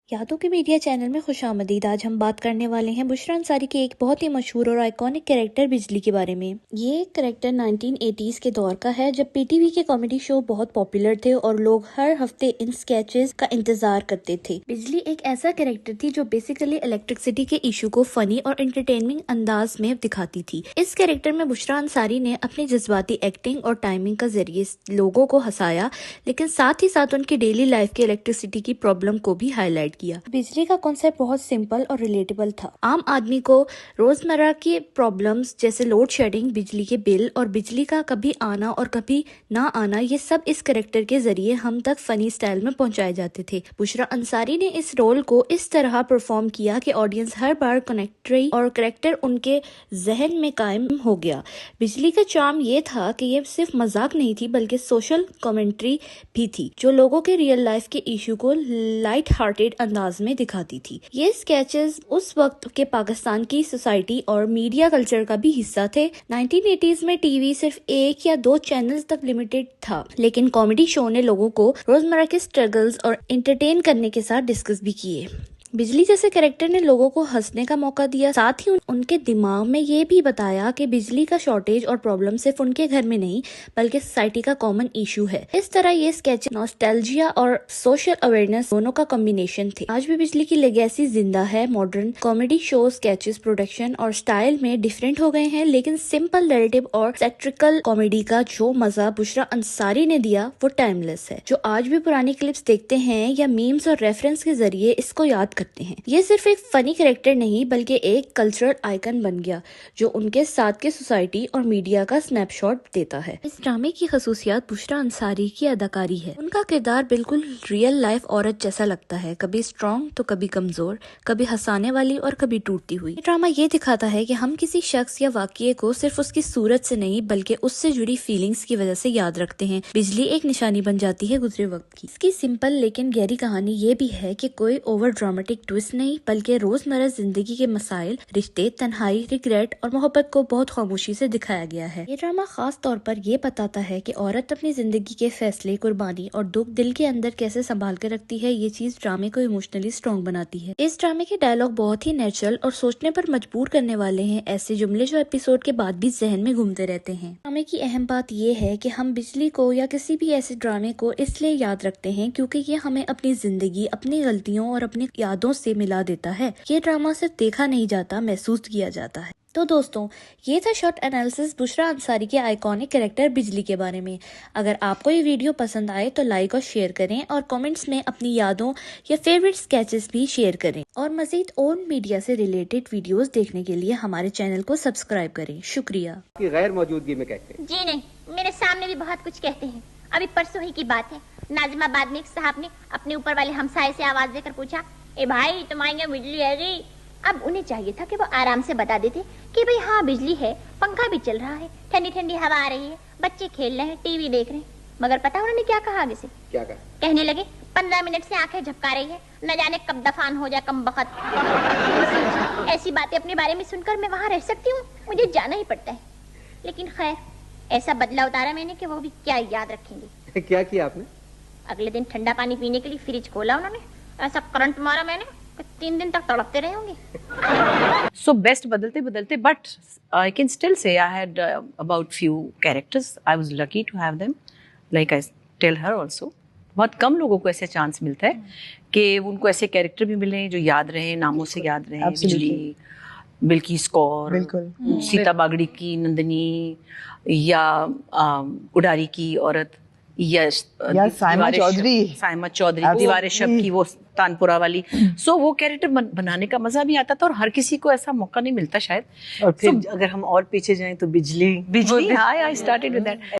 यादों के media channel में खुशामदीद। आज हम बात करने वाले हैं बुशरा अंसारी के एक बहुत ही मशहूर और आइकॉनिक कैरेक्टर बिजली के बारे में। ये कैरेक्टर 1980s के दौर का है, जब पीटीवी के कॉमेडी शो बहुत पॉपुलर थे और लोग हर हफ्ते इन स्केचेस का इंतजार करते थे। बिजली एक ऐसा कैरेक्टर थी जो बेसिकली इलेक्ट्रिसिटी के इशू को फनी और एंटरटेनमेंट अंदाज में दिखाती थी। इस कैरेक्टर में बुशरा अंसारी ने अपनी जज्बाती एक्टिंग और टाइमिंग का जरिए लोगों को हंसाया, लेकिन साथ ही साथ उनकी डेली लाइफ की इलेक्ट्रिसिटी की प्रॉब्लम को भी हाईलाइट किया। बिजली का कॉन्सेप्ट बहुत सिंपल और रिलेटेबल था। आम आदमी को रोजमर्रा की प्रॉब्लम्स जैसे लोड शेडिंग, बिजली के बिल और बिजली का कभी आना और कभी ना आना, ये सब इस कैरेक्टर के जरिए हम तक फनी स्टाइल में पहुंचाए जाते थे। बुशरा अंसारी ने इस रोल को इस तरह परफॉर्म किया कि ऑडियंस हर बार कनेक्ट रही और कैरेक्टर उनके जहन में कायम हो गया। बिजली का चार्म ये था कि ये सिर्फ मजाक नहीं थी, बल्कि सोशल कमेंट्री भी थी, जो लोगों के रियल लाइफ के इशू को लाइट हार्टेड अंदाज में दिखाती थी। ये स्केचेस उस वक्त के पाकिस्तान की सोसाइटी और मीडिया कल्चर का भी हिस्सा थे। 1980s में टीवी सिर्फ 1 या 2 चैनल्स तक लिमिटेड था, लेकिन कॉमेडी शो ने लोगों को रोजमर्रा के स्ट्रगल्स और एंटरटेन करने के साथ डिस्कस भी किए। बिजली जैसे कैरेक्टर ने लोगों को हंसने का मौका दिया, साथ ही उनके दिमाग में ये भी बताया कि बिजली का शॉर्टेज और प्रॉब्लम सिर्फ उनके घर में नहीं बल्कि सोसाइटी का कॉमन इशू है। इस तरह ये स्केच नॉस्टैल्जिया और सोशल अवेयरनेस दोनों का कॉम्बिनेशन थे। आज भी बिजली की लेगेसी जिंदा है। Modern comedy show sketches production और स्टाइल में डिफरेंट हो गए हैं, लेकिन सिंपल नैरेटिव और सैटिरिकल कॉमेडी का जो मजा बुशरा अंसारी ने दिया वो टाइमलेस है। जो आज भी पुरानी क्लिप्स देखते हैं या मीम्स और रेफरेंस के जरिए इसको याद करते हैं। ये सिर्फ एक फनी कैरेक्टर नहीं बल्कि एक कल्चरल आइकन बन गया, जो उनके साथ के सोसाइटी और मीडिया का स्नैपशॉट देता है। इस ड्रामे की खसूसियात बुशरा अंसारी की अदाकारी है। उनका किरदार बिल्कुल रियल लाइफ औरत जैसा लगता है, कभी स्ट्रॉन्ग तो कभी कमजोर, कभी हंसाने वाली और कभी टूटती हुई। ड्रामा ये दिखाता है कि हम किसी शख्स या वाकये को सिर्फ उसकी सूरत से नहीं बल्कि उससे जुड़ी फीलिंग्स की वजह से याद रखते हैं। बिजली एक निशानी बन जाती है गुजरे वक्त की। इसकी सिंपल लेकिन गहरी कहानी ये भी है कि कोई ओवर ड्रामेटिक ट्विस्ट नहीं बल्कि रोजमर्रा जिंदगी के मसाइल, रिश्ते, तन्हाई, रिग्रेट और मोहब्बत को बहुत खामोशी से दिखाया गया है। ये ड्रामा खास तौर पर ये बताता है कि औरत अपनी जिंदगी के फैसले, कुर्बानी और दुख दिल के अंदर कैसे संभाल कर रखती है। ये चीज ड्रामे को इमोशनली स्ट्रॉन्ग बनाती है। इस ड्रामे के डायलॉग बहुत ही नेचुरल और सोचने पर मजबूर करने वाले हैं, ऐसे जुमले जो एपिसोड के बाद भी जहन में घूमते रहते हैं। ड्रामे की अहम बात ये है कि हम बिजली को या किसी भी ऐसे ड्रामे को इसलिए याद रखते हैं क्योंकि ये हमें अपनी जिंदगी, अपनी गलतियों और अपनी यादों से मिला देता है। ये ड्रामा सिर्फ देखा नहीं जाता, महसूस किया जाता है। तो दोस्तों, ये था शॉर्ट एनालिसिस बुशरा अंसारी के आइकॉनिक कैरेक्टर बिजली के बारे में। अगर आपको ये वीडियो पसंद आए तो लाइक और शेयर करें और कमेंट्स में अपनी यादों या फेवरेट स्केचेस भी शेयर करें। और मजीद और मीडिया से रिलेटेड वीडियोस देखने के लिए हमारे चैनल को सब्सक्राइब करें। शुक्रिया। गैर मौजूदगी में कहते हैं जी नहीं, मेरे सामने भी बहुत कुछ कहते हैं। अभी परसों ही की बात है, नाजिमाबाद में एक साहब ने अपने ऊपर वाले हमसाये से आवाज देकर पूछा, ए भाई तुम्हारे यहाँ बिजली है जी? अब उन्हें चाहिए था कि वो आराम से बता देते कि भाई हाँ बिजली है, पंखा भी चल रहा है, ठंडी ठंडी हवा आ रही है, बच्चे खेल रहे हैं, टीवी देख रहे हैं। मगर पता उन्होंने क्या कहा आगे से? क्या कहा? कहने लगे 15 मिनट से आंखें झपका रही है, न जाने कब दफान हो जाए कम बखत। ऐसी बातें अपने बारे में सुनकर मैं वहाँ रह सकती हूँ? मुझे जाना ही पड़ता है। लेकिन खैर, ऐसा बदला उतारा मैंने कि वो भी क्या याद रखेंगे। क्या किया आपने? अगले दिन ठंडा पानी पीने के लिए फ्रिज खोला उन्होंने, ऐसा करंट मारा मैंने, 3 दिन तक तड़पते रहे होंगे। So best बदलते बदलते, but I can still say I had about few characters. I was lucky to have them. Like I tell her also, बहुत कम लोगों को ऐसे चांस मिलता है कि उनको ऐसे कैरेक्टर भी मिले जो याद रहे, नामों से याद रहे। बिजली, बिल्किस कौर, सीता बागड़ी की नंदनी, या उडारी की औरत, या साइमा चौधरी दीवारे शब की वो तानपुरा वाली। सो वो कैरेक्टर बनाने का मजा भी आता था और हर किसी को ऐसा मौका नहीं मिलता शायद। और फिर अगर हम और पीछे जाएं तो बिजली, हाँ, आई स्टार्टेड विद दैट।